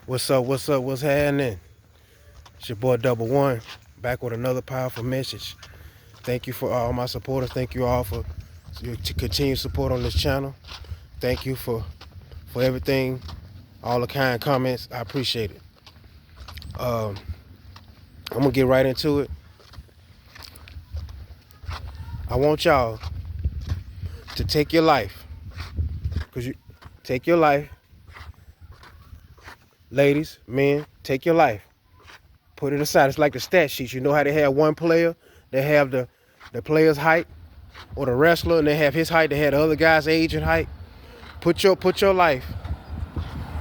What's up? What's up? What's happening? It's your boy Double One, back with another powerful message. Thank you for all my supporters. Thank you all for your continued support on this channel. Thank you for everything, all the kind comments. I appreciate it. Um, I'm gonna get right into it. I want y'all to take your life, cause you take your life, ladies, men, take your life. Put it aside. It's like the stat sheets. You know how they have one player, they have the player's height, or the wrestler, and they have his height. They have the other guy's age and height. Put your life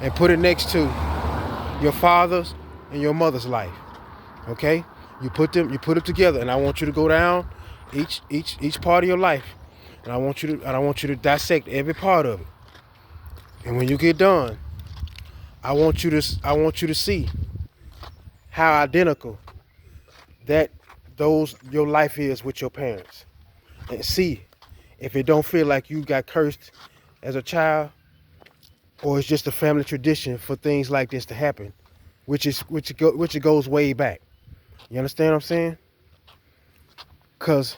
and put it next to your father's and your mother's life. Okay? You put it together, and I want you to go down each part of your life, and I want you to dissect every part of it. And when you get done, I want you to see how identical that those your life is with your parents, and see if it don't feel like you got cursed as a child, or it's just a family tradition for things like this to happen, which it goes way back. You understand what I'm saying? Cause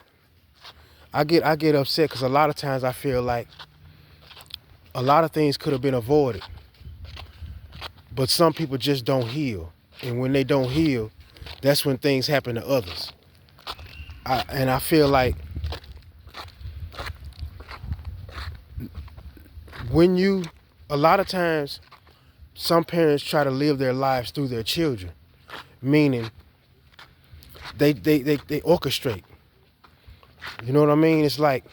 I get upset because a lot of times I feel like a lot of things could have been avoided, but some people just don't heal, and when they don't heal, that's when things happen to others. I feel like when you, a lot of times, some parents try to live their lives through their children, meaning they orchestrate. You know what I mean? It's like,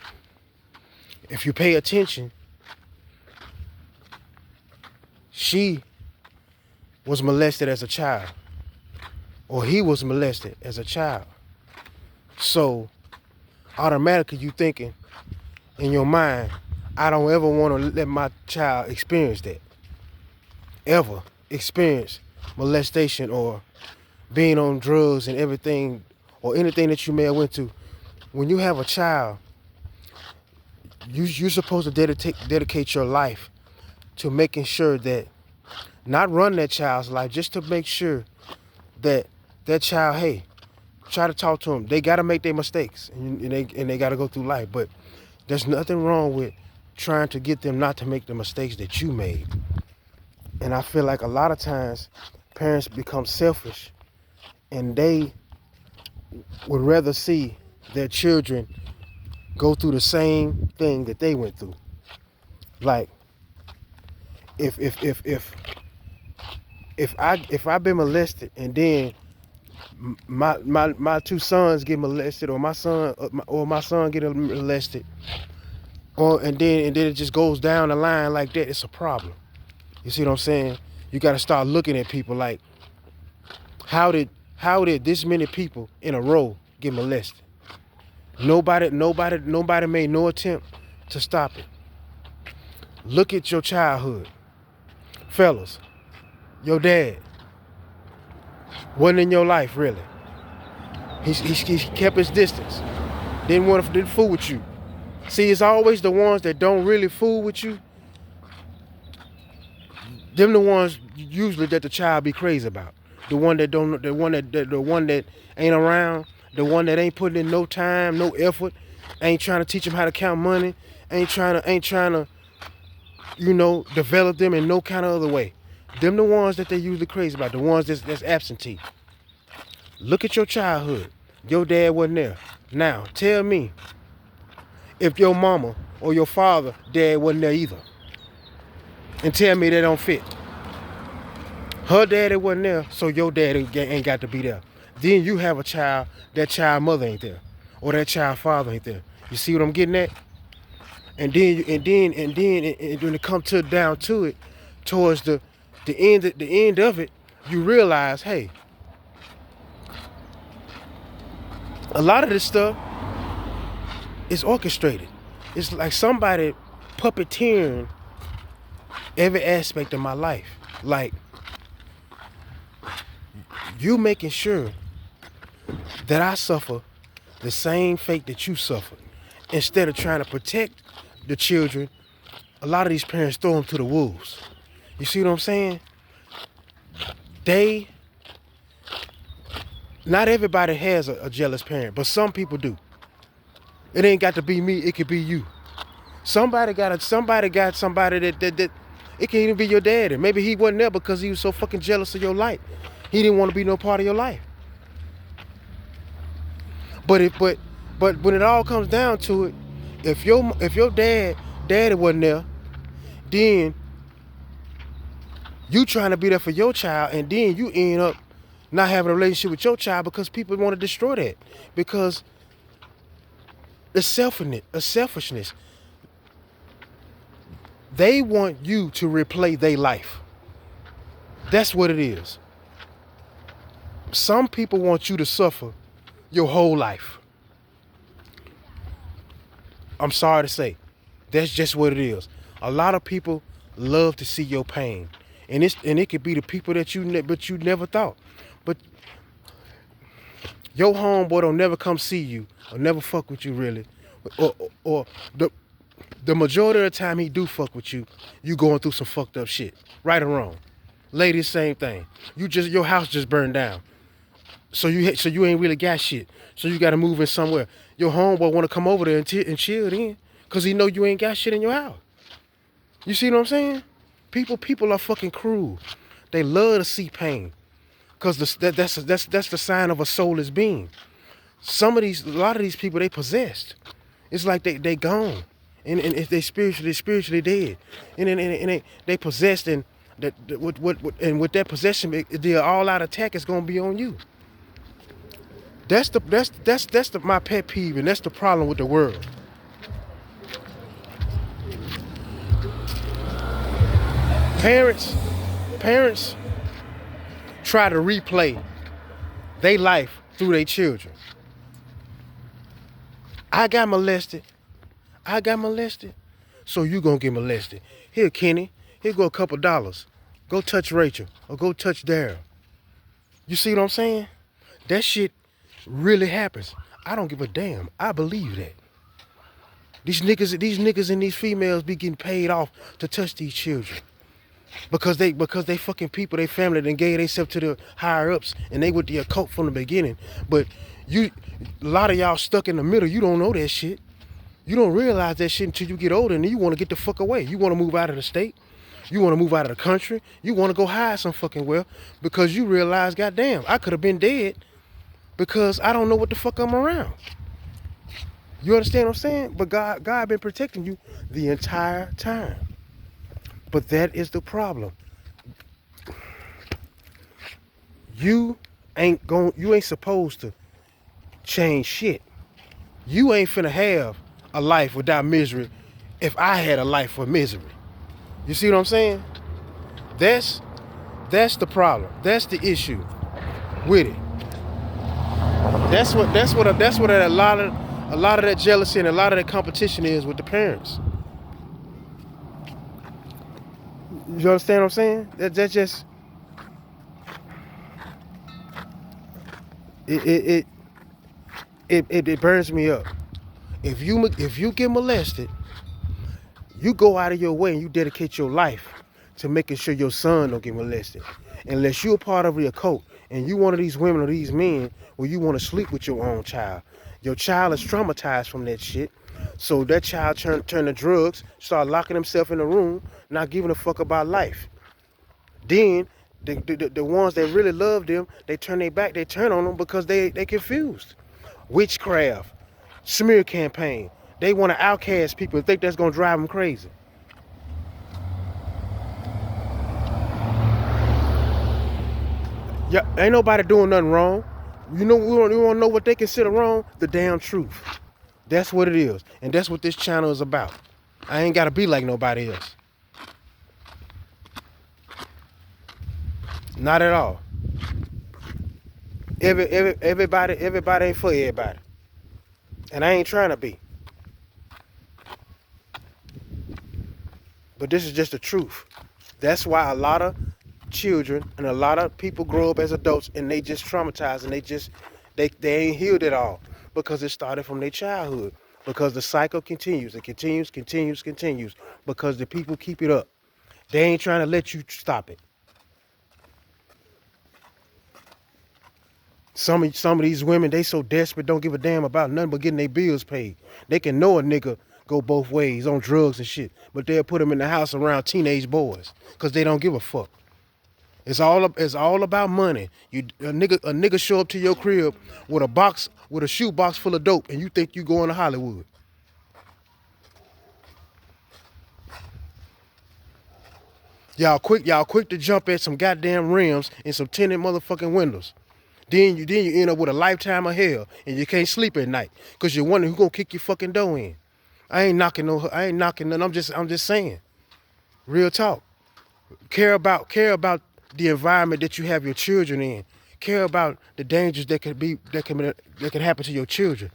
if you pay attention, she was molested as a child, or he was molested as a child. So automatically you thinking in your mind, I don't ever want to let my child experience that. Ever experience molestation or being on drugs and everything, or anything that you may have went to. When you have a child, you're supposed to dedicate your life to making sure that, not run that child's life, just to make sure that that child, hey, try to talk to them. They got to make their mistakes, and they got to go through life. But there's nothing wrong with trying to get them not to make the mistakes that you made. And I feel like a lot of times parents become selfish, and they would rather see their children go through the same thing that they went through. Like, if I've been molested, and then my two sons get molested, or my son get molested, and then it just goes down the line like that, it's a problem. You see what I'm saying? You got to start looking at people like, how did this many people in a row get molested? Nobody made no attempt to stop it. Look at your childhood, fellas. Your dad wasn't in your life really. He kept his distance. Didn't fool with you. See, it's always the ones that don't really fool with you. Them the ones usually that the child be crazy about. The one that don't, the one that ain't around, the one that ain't putting in no time, no effort, ain't trying to teach them how to count money, ain't trying to, develop them in no kind of other way. Them the ones that they usually crazy about, the ones that's absentee. Look at your childhood. Your dad wasn't there. Now, tell me if your mama or your father dad wasn't there either. And tell me they don't fit. Her daddy wasn't there, so your daddy ain't got to be there. Then you have a child, that child mother ain't there, or that child father ain't there. You see what I'm getting at? And then when it comes down to it, towards the end of it, you realize, hey, a lot of this stuff is orchestrated. It's like somebody puppeteering every aspect of my life. Like, you making sure that I suffer the same fate that you suffered. Instead of trying to protect the children, a lot of these parents throw them to the wolves. You see what I'm saying? They, not everybody has a jealous parent, but some people do. It ain't got to be me, it could be you. Somebody got somebody that it can even be your daddy. Maybe he wasn't there because he was so fucking jealous of your life. He didn't want to be no part of your life. But when it all comes down to it, if your daddy wasn't there, then you trying to be there for your child, and then you end up not having a relationship with your child because people want to destroy that. Because it's selfishness. They want you to replay their life. That's what it is. Some people want you to suffer your whole life. I'm sorry to say, that's just what it is. A lot of people love to see your pain, and it could be the people that you never thought. But your homeboy don't never come see you or never fuck with you really, or the majority of the time he do fuck with you, you going through some fucked up shit, right or wrong. Ladies, same thing. Your house just burned down, so you ain't really got shit. So you got to move in somewhere. Your homeboy want to come over there and chill then, cause he know you ain't got shit in your house. You see what I'm saying? People are fucking cruel. They love to see pain, cause that's the sign of a soulless being. A lot of these people, they possessed. It's like they gone, and if they spiritually dead, and they possessed, and with that possession, the all out attack is gonna be on you. That's my pet peeve, and that's the problem with the world. Parents try to replay their life through their children. I got molested, so you gonna get molested. Here, Kenny, here go $2. Go touch Rachel, or go touch Daryl. You see what I'm saying? That shit really happens. I don't give a damn. I believe that. These niggas and these females be getting paid off to touch these children. Because they fucking people, they family then gave themselves to the higher ups, and they with the occult from the beginning. But a lot of y'all stuck in the middle, you don't know that shit. You don't realize that shit until you get older, and then you want to get the fuck away. You want to move out of the state. You want to move out of the country. You want to go hide some fucking well, because you realize, goddamn, I could have been dead because I don't know what the fuck I'm around. You understand what I'm saying? But God been protecting you the entire time. But that is the problem. You ain't supposed to change shit. You ain't finna have a life without misery if I had a life with misery. You see what I'm saying? That's the problem. That's the issue with it. That's what a lot of that jealousy and a lot of that competition is with the parents. You understand what I'm saying? That's just it burns me up. If you get molested, you go out of your way and you dedicate your life to making sure your son don't get molested. Unless you're a part of your cult and you one of these women or these men where you want to sleep with your own child. Your child is traumatized from that shit. So that child turn to drugs, start locking himself in a room, not giving a fuck about life. Then the ones that really love them, they turn their back, they turn on them because they confused. Witchcraft, smear campaign. They want to outcast people and think that's gonna drive them crazy. Yeah, ain't nobody doing nothing wrong. You know, we want to know what they consider wrong? The damn truth. That's what it is. And that's what this channel is about. I ain't got to be like nobody else. Not at all. Everybody ain't for everybody. And I ain't trying to be. But this is just the truth. That's why a lot of children and a lot of people grow up as adults and they just traumatized and they ain't healed at all because it started from their childhood. Because the cycle continues. It continues because the people keep it up. They ain't trying to let you stop it. Some of these women, they so desperate, don't give a damn about nothing but getting their bills paid. They can know a nigga go both ways on drugs and shit, but they'll put them in the house around teenage boys because they don't give a fuck. It's all about money. A nigga show up to your crib with a shoe box full of dope, and you think you going to Hollywood. Y'all quick to jump at some goddamn rims and some tinted motherfucking windows. Then you end up with a lifetime of hell, and you can't sleep at night because you're wondering who gonna kick your fucking door in. I ain't knocking none. I'm just saying, real talk. Care about the environment that you have your children in. Care about the dangers that can happen to your children.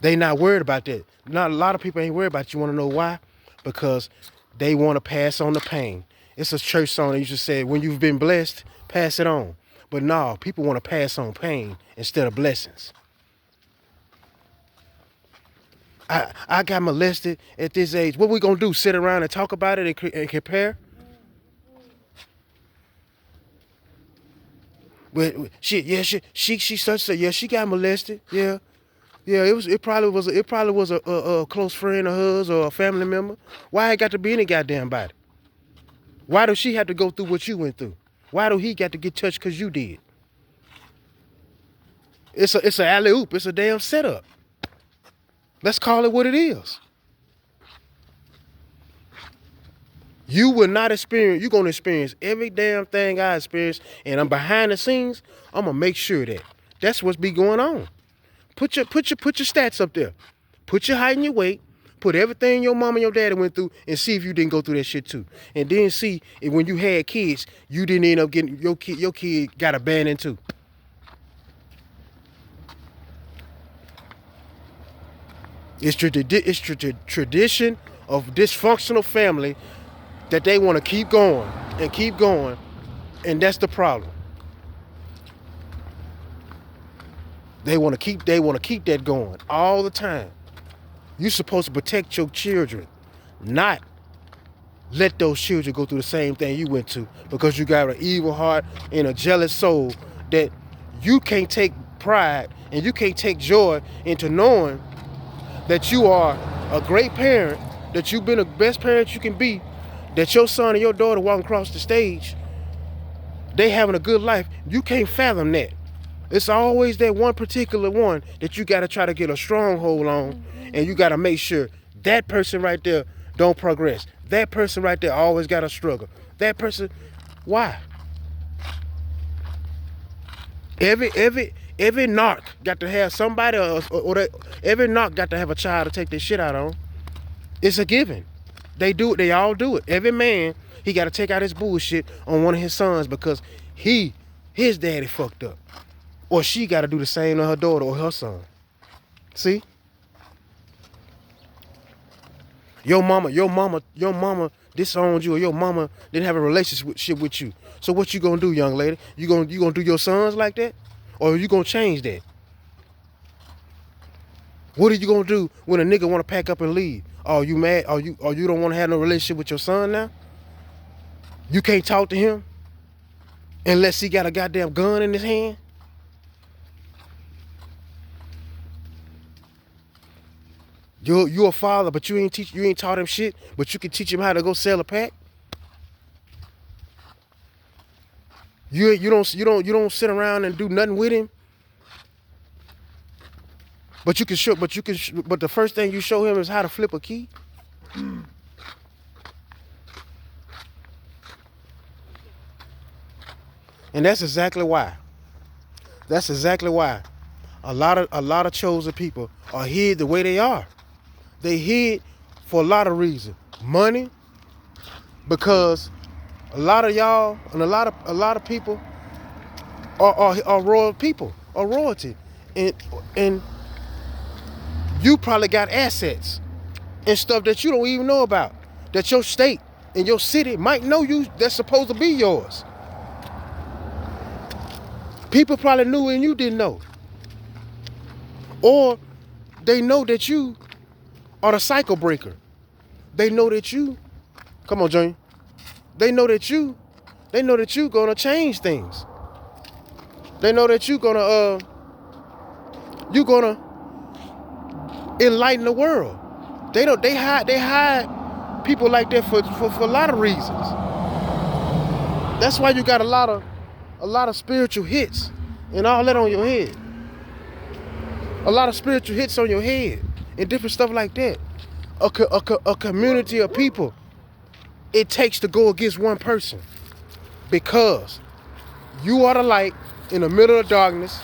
They not worried about that. Not a lot of people ain't worried about it. You want to know why? Because they want to pass on the pain. It's a church song that used to say, when you've been blessed, pass it on. But no, people want to pass on pain instead of blessings. I got molested at this age. What we gonna do? Sit around and talk about it and compare? But she said, yeah, she got molested. Yeah. Yeah, it probably was a close friend of hers or a family member. Why it got to be any goddamn body? Why does she have to go through what you went through? Why do he got to get touched because you did? It's an alley-oop. It's a damn setup. Let's call it what it is. You will not experience, you're going to experience every damn thing I experienced, and I'm behind the scenes. I'm going to make sure that that's what's be going on. Put your stats up there. Put your height and your weight. Put everything your mom and your daddy went through and see if you didn't go through that shit too. And then see if when you had kids, you didn't end up getting your kid got abandoned too. It's tradition of dysfunctional family that they want to keep going, and that's the problem. They want to keep that going all the time. You're supposed to protect your children, not let those children go through the same thing you went to because you got an evil heart and a jealous soul that you can't take pride and you can't take joy into knowing that you are a great parent, that you've been the best parent you can be, that your son and your daughter walking across the stage, they having a good life. You can't fathom that. It's always that one particular one that you got to try to get a stronghold on, and you got to make sure that person right there don't progress. That person right there always got to struggle. That person, why? Every narc got to have somebody, every narc got to have a child to take their shit out on. It's a given. They do it. They all do it. Every man, he got to take out his bullshit on one of his sons because his daddy fucked up. Or she got to do the same to her daughter or her son. See? Your mama disowned you, or your mama didn't have a relationship with you. So what you gonna do, young lady? You gonna do your sons like that? Or you gonna change that? What are you gonna do when a nigga wanna pack up and leave? Oh, you mad? Or you don't wanna have no relationship with your son now? You can't talk to him unless he got a goddamn gun in his hand? You a father, but you ain't taught him shit, but you can teach him how to go sell a pack. You don't sit around and do nothing with him. But the first thing you show him is how to flip a key. And that's exactly why. A lot of chosen people are hid the way they are. They hid for a lot of reasons. Money, because a lot of y'all and a lot of people are royal people, are royalty, and you probably got assets and stuff that you don't even know about, that your state and your city might know you, that's supposed to be yours. People probably knew and you didn't know, or they know that you are the cycle breaker. They know that you, come on, Junior. they know that you gonna change things. They know that you gonna enlighten the world. They hide people like that for a lot of reasons. That's why you got a lot of spiritual hits and all that on your head. A lot of spiritual hits on your head and different stuff like that. A community of people, it takes to go against one person, because you are the light in the middle of darkness.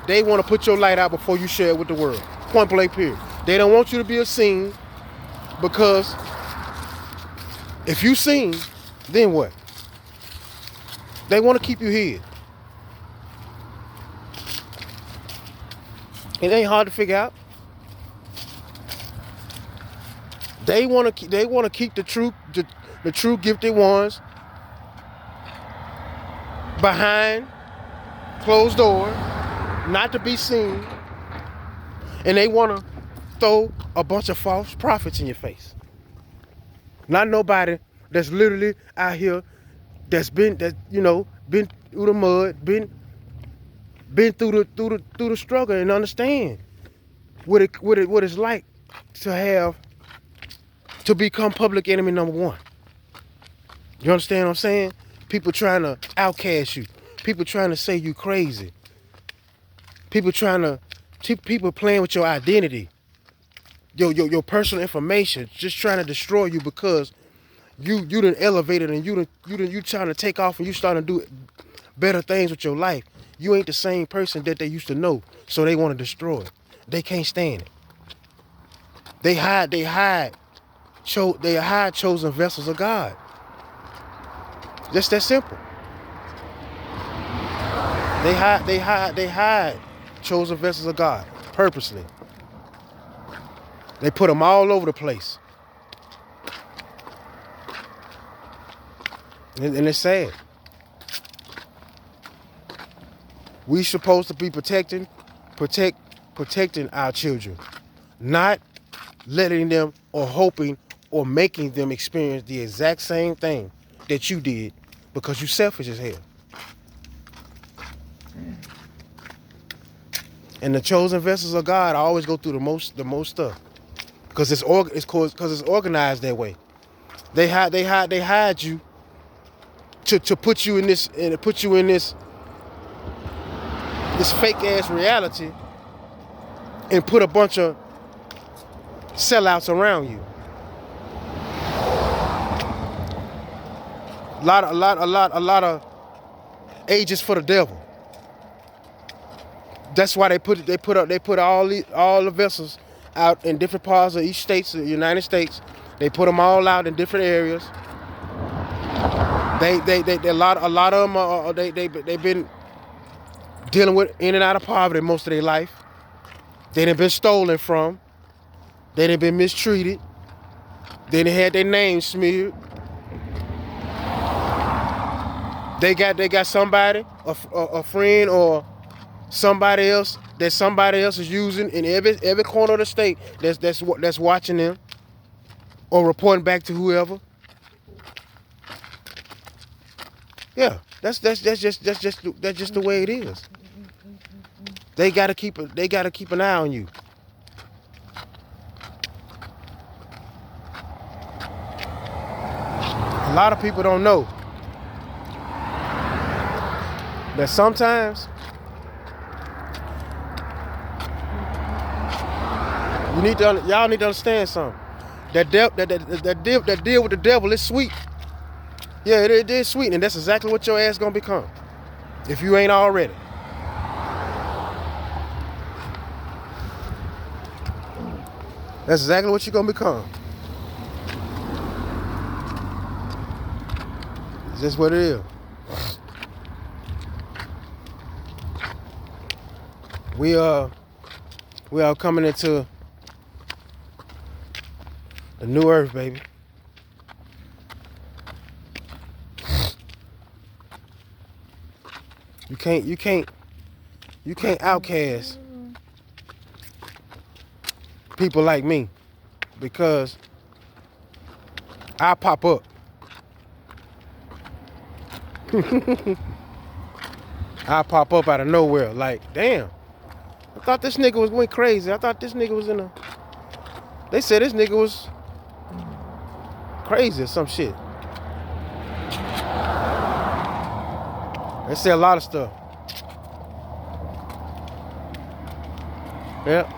They want to put your light out before you share it with the world. Point blank period. They don't want you to be a scene, because if you seen, then what? They want to keep you hid. It ain't hard to figure out. They want to keep the true gifted ones behind closed doors, not to be seen, and they want to throw a bunch of false prophets in your face. Not nobody that's literally out here that's been through the mud, been through the struggle, and understand what it's like to become public enemy number one. You understand what I'm saying? People trying to outcast you. People trying to say you crazy. People playing with your identity, your personal information, just trying to destroy you because you done elevated and you trying to take off and you starting to do better things with your life. You ain't the same person that they used to know, so they want to destroy it. They can't stand it. They hide chosen vessels of God. Just that simple. They hide chosen vessels of God purposely. They put them all over the place. And it's sad. We supposed to be protecting our children, not letting them or hoping or making them experience the exact same thing that you did, because you selfish as hell. And the chosen vessels of God always go through the most stuff, because it's organized that way. They hide you to put you in this fake ass reality, and put a bunch of sellouts around you. A lot of agents for the devil. That's why they put all the vessels out in different parts of each state of the United States. They put them all out in different areas. A lot of them they've been dealing with in and out of poverty most of their life. They done been stolen from. They done been mistreated. They done had their names smeared. They got somebody, a friend or somebody else that somebody else is using in every corner of the state that's watching them or reporting back to whoever. Yeah, that's just the way it is. They gotta keep an eye on you. A lot of people don't know that sometimes y'all need to understand something. That deal with the devil is sweet. Yeah, it is sweet, and that's exactly what your ass gonna become if you ain't already. That's exactly what you're gonna become. It's just what it is. We are coming into the new earth, baby. You can't outcast people like me, because I pop up. I pop up out of nowhere, like, damn. I thought this nigga went crazy. I thought this nigga was in a. They said this nigga was crazy or some shit. They say a lot of stuff. Yeah.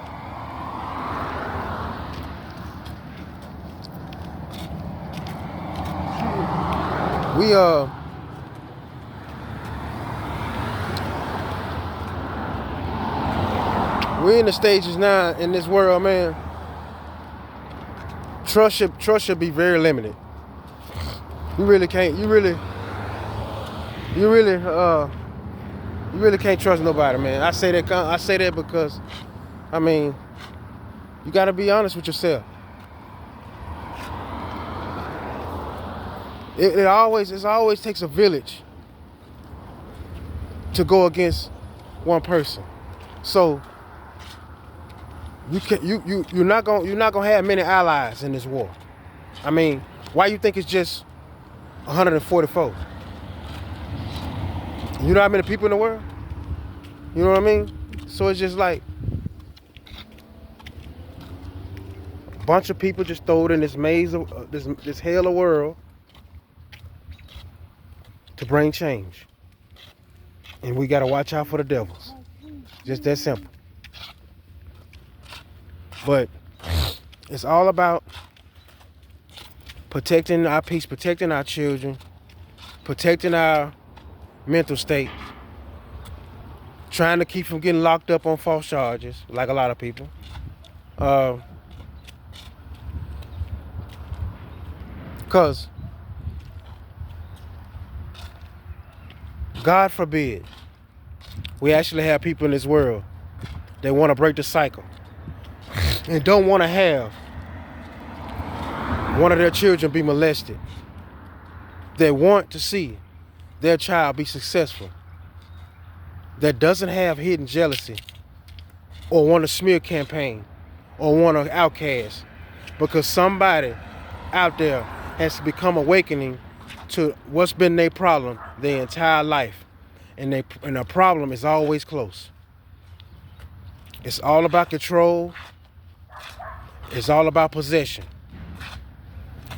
We're in the stages now in this world, man. Trust should be very limited. You really can't. You really can't trust nobody, man. I say that because, I mean, you got to be honest with yourself. It always takes a village to go against one person. So you're not gonna have many allies in this war. I mean, why you think it's just 144? You know how many people in the world? You know what I mean? So it's just like a bunch of people just thrown in this maze of this hell of world to bring change. And we gotta watch out for the devils. Just that simple. But it's all about protecting our peace, protecting our children, protecting our mental state, trying to keep from getting locked up on false charges, like a lot of people. Because God forbid we actually have people in this world that want to break the cycle and don't want to have one of their children be molested. They want to see their child be successful. That doesn't have hidden jealousy or want a smear campaign or want an outcast, because somebody out there has become awakening to what's been their problem their entire life. And the problem is always close. It's all about control. It's all about possession.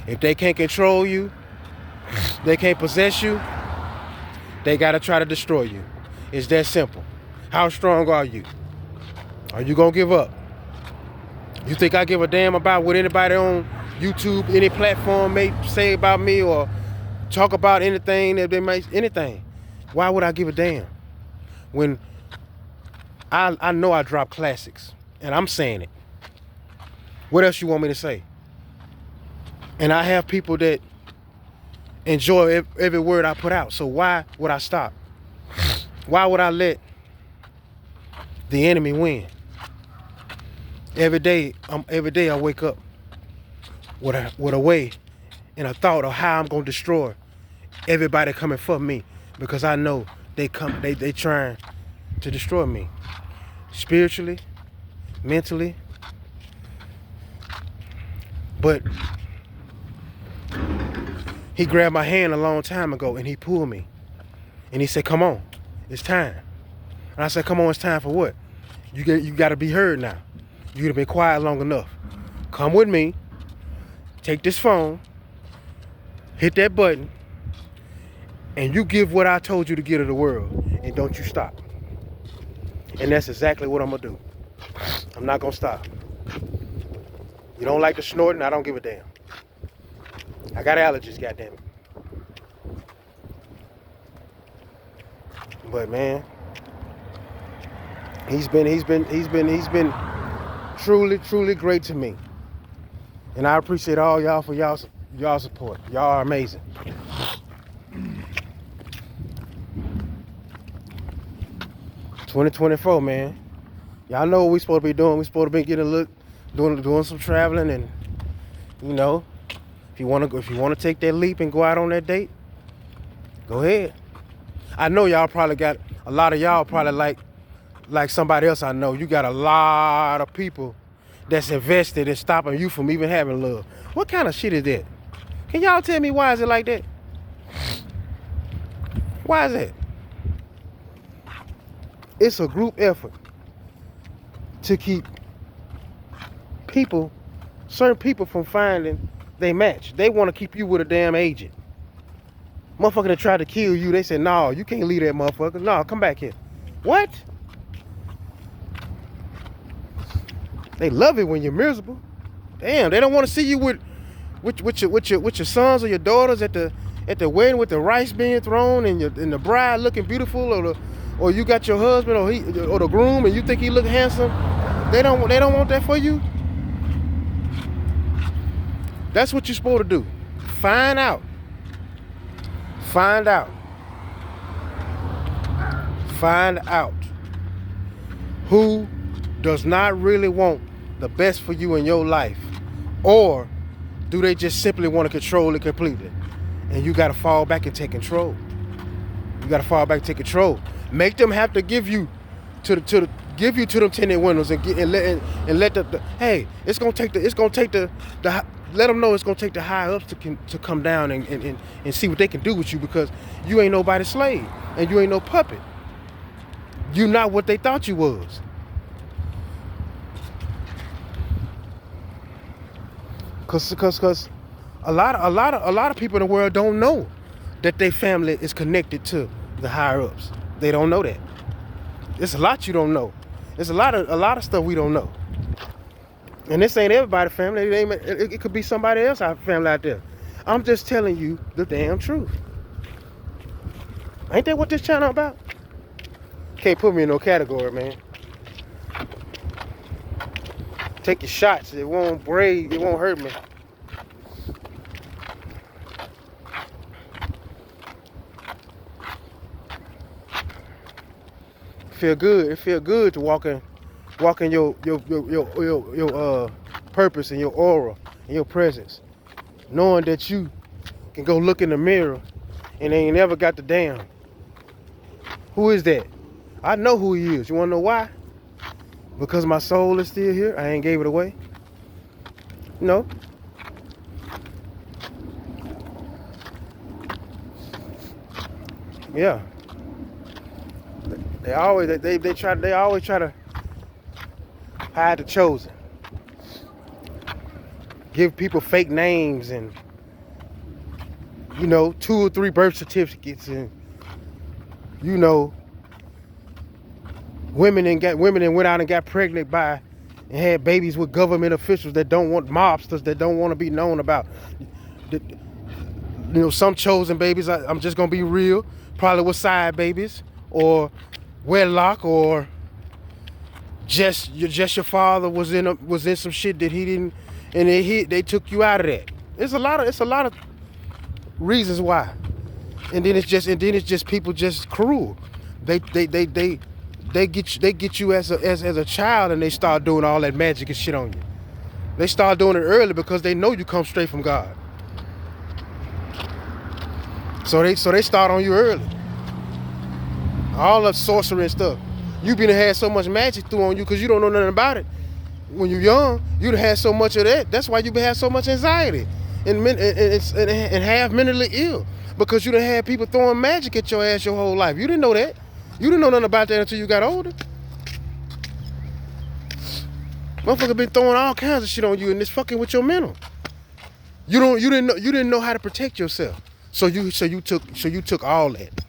If they can't control you, they can't possess you, they gotta try to destroy you. It's that simple. How strong are you? Are you gonna give up? You think I give a damn about what anybody on YouTube, any platform may say about me or talk about anything that they might, anything? Why would I give a damn? When I know I drop classics, and I'm saying it. What else you want me to say? And I have people that enjoy every word I put out. So why would I stop? Why would I let the enemy win? Every day I wake up with a way and a thought of how I'm gonna destroy everybody coming for me, because I know they trying to destroy me spiritually, mentally. But he grabbed my hand a long time ago and he pulled me and he said, "Come on, it's time." And I said, "Come on, it's time for what? You got to be heard now. You've been quiet long enough. Come with me. Take this phone, hit that button, and you give what I told you to give to the world, and don't you stop." And that's exactly what I'm gonna do. I'm not gonna stop. You don't like the snorting? I don't give a damn. I got allergies, goddammit. But man, he's been truly great to me. And I appreciate all y'all for y'all support. Y'all are amazing. $2024, man. Y'all know what we supposed to be doing. We supposed to be getting a look, doing some traveling, and you know, if you wanna take that leap and go out on that date, go ahead. I know y'all probably got a lot of y'all probably like somebody else I know. You got a lot of people that's invested in stopping you from even having love. What kind of shit is that? Can y'all tell me why is it like that? Why is that? It's a group effort to keep people, certain people, from finding they match. They want to keep you with a damn agent. Motherfucker that tried to kill you, they said, no, you can't leave that motherfucker. No, come back here. What? They love it when you're miserable. Damn, they don't want to see you with your sons or your daughters at the wedding with the rice being thrown and the bride looking beautiful, or you got your husband or the groom and you think he look handsome. They don't want that for you. That's what you're supposed to do. Find out who does not really want the best for you in your life, or do they just simply want to control it completely? And you got to fall back and take control. Make them have to give you to them tinted windows and let the hey, it's gonna take the let them know it's gonna take the high ups to come down and see what they can do with you, because you ain't nobody's slave and you ain't no puppet. You not what they thought you was. Cause a lot of people in the world don't know that their family is connected to the higher ups. They don't know that. It's a lot you don't know. There's a lot of stuff we don't know. And this ain't everybody's family. It could be somebody else's family out there. I'm just telling you the damn truth. Ain't that what this channel about? Can't put me in no category, man. Take your shots. It won't break. It won't hurt me. Feel good. It feel good to walk in your purpose and your aura and your presence, knowing that you can go look in the mirror and they ain't never got the damn. Who is that? I know who he is. You wanna know why? Because my soul is still here. I ain't gave it away. No. Yeah. They always try to hide the chosen. Give people fake names and 2 or 3 birth certificates, and women went out and got pregnant by and had babies with government officials that don't want, mobsters that don't want to be known about. Some chosen babies, I'm just gonna be real, probably with side babies or wedlock, or just your father was in some shit that he didn't, and they took you out of that. It's a lot of reasons why. And then it's just people just cruel. They get you as a child, and they start doing all that magic and shit on you. They start doing it early because they know you come straight from God. So they start on you early. All the sorcery and stuff. You been had so much magic through on you because you don't know nothing about it. When you're young, you'd have had so much of that. That's why you been had so much anxiety and half mentally ill, because you done had people throwing magic at your ass your whole life. You didn't know that. You didn't know nothing about that until you got older. Motherfucker been throwing all kinds of shit on you, and it's fucking with your mental. You didn't know how to protect yourself. So you took all that.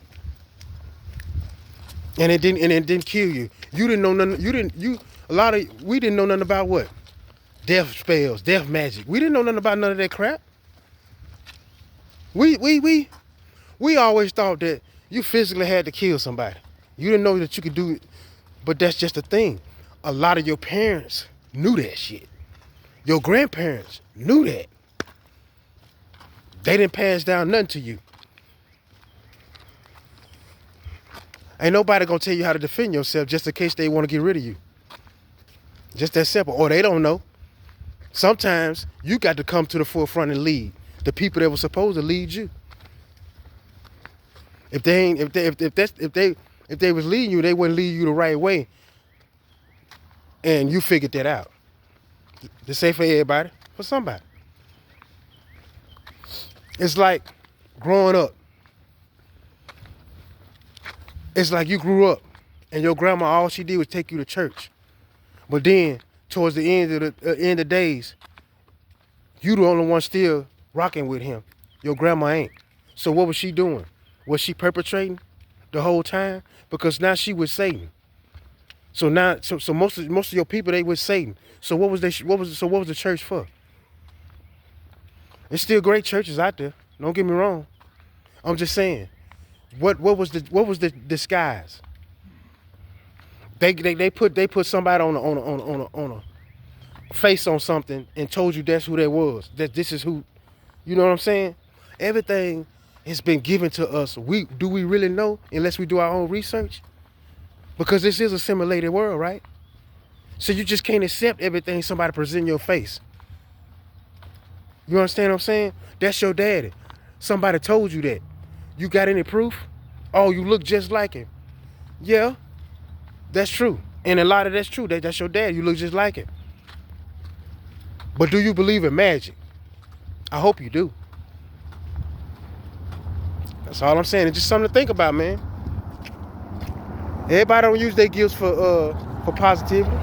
And it didn't kill you. You didn't know nothing. We didn't know nothing about what? Death spells, death magic. We didn't know nothing about none of that crap. We always thought that you physically had to kill somebody. You didn't know that you could do it. But that's just the thing. A lot of your parents knew that shit. Your grandparents knew that. They didn't pass down nothing to you. Ain't nobody gonna tell you how to defend yourself just in case they want to get rid of you. Just that simple. Or they don't know. Sometimes you got to come to the forefront and lead the people that were supposed to lead you. If they was leading you, they wouldn't lead you the right way. And you figured that out. This ain't for everybody, for somebody. It's like growing up. It's like you grew up and your grandma, all she did was take you to church. But then, towards the end of days, you the only one still rocking with him. Your grandma ain't. So what was she doing? Was she perpetrating the whole time? Because now she with Satan. So now, so most of your people, they with Satan. So what was the church for? There's still great churches out there. Don't get me wrong. I'm just saying, what was the disguise? They put somebody on a face on something and told you that's who they was. That this is who, you know what I'm saying? Everything has been given to us. Do we really know unless we do our own research? Because this is a simulated world, right? So you just can't accept everything somebody present in your face. You understand what I'm saying? That's your daddy. Somebody told you that. You got any proof? Oh, you look just like him. Yeah, that's true. And a lot of that's true. That's your dad. You look just like him. But do you believe in magic? I hope you do. That's all I'm saying. It's just something to think about, man. Everybody don't use their gifts for positivity.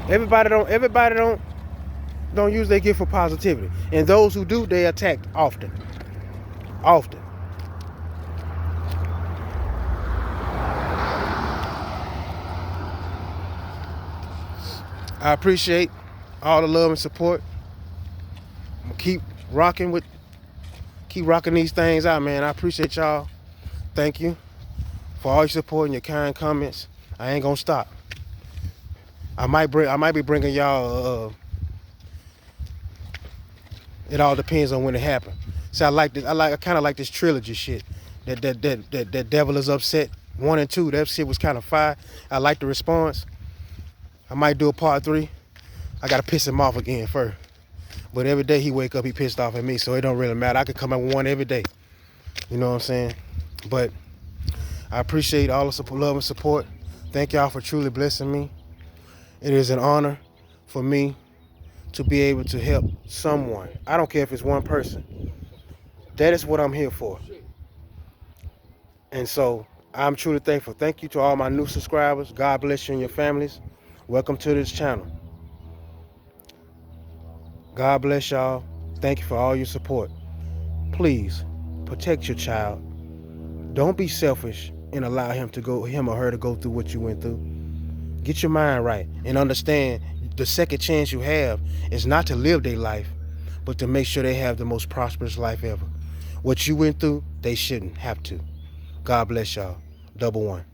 Everybody don't use their gift for positivity. And those who do, they attacked often. Often. I appreciate all the love and support. I'm gonna keep rocking these things out, man. I appreciate y'all. Thank you for all your support and your kind comments. I ain't gonna stop. I might be bringing y'all. It all depends on when it happens. So I kind of like this trilogy shit. That Devil Is Upset 1 and 2. That shit was kind of fire. I like the response. I might do a part 3. I gotta piss him off again first. But every day he wake up, he pissed off at me, so it don't really matter. I could come out with one every day. You know what I'm saying? But I appreciate all the love and support. Thank y'all for truly blessing me. It is an honor for me to be able to help someone. I don't care if it's one person. That is what I'm here for. And so I'm truly thankful. Thank you to all my new subscribers. God bless you and your families. Welcome to this channel. God bless y'all. Thank you for all your support. Please protect your child. Don't be selfish and allow him or her to go through what you went through. Get your mind right and understand the second chance you have is not to live their life, but to make sure they have the most prosperous life ever. What you went through, they shouldn't have to. God bless y'all. Double one.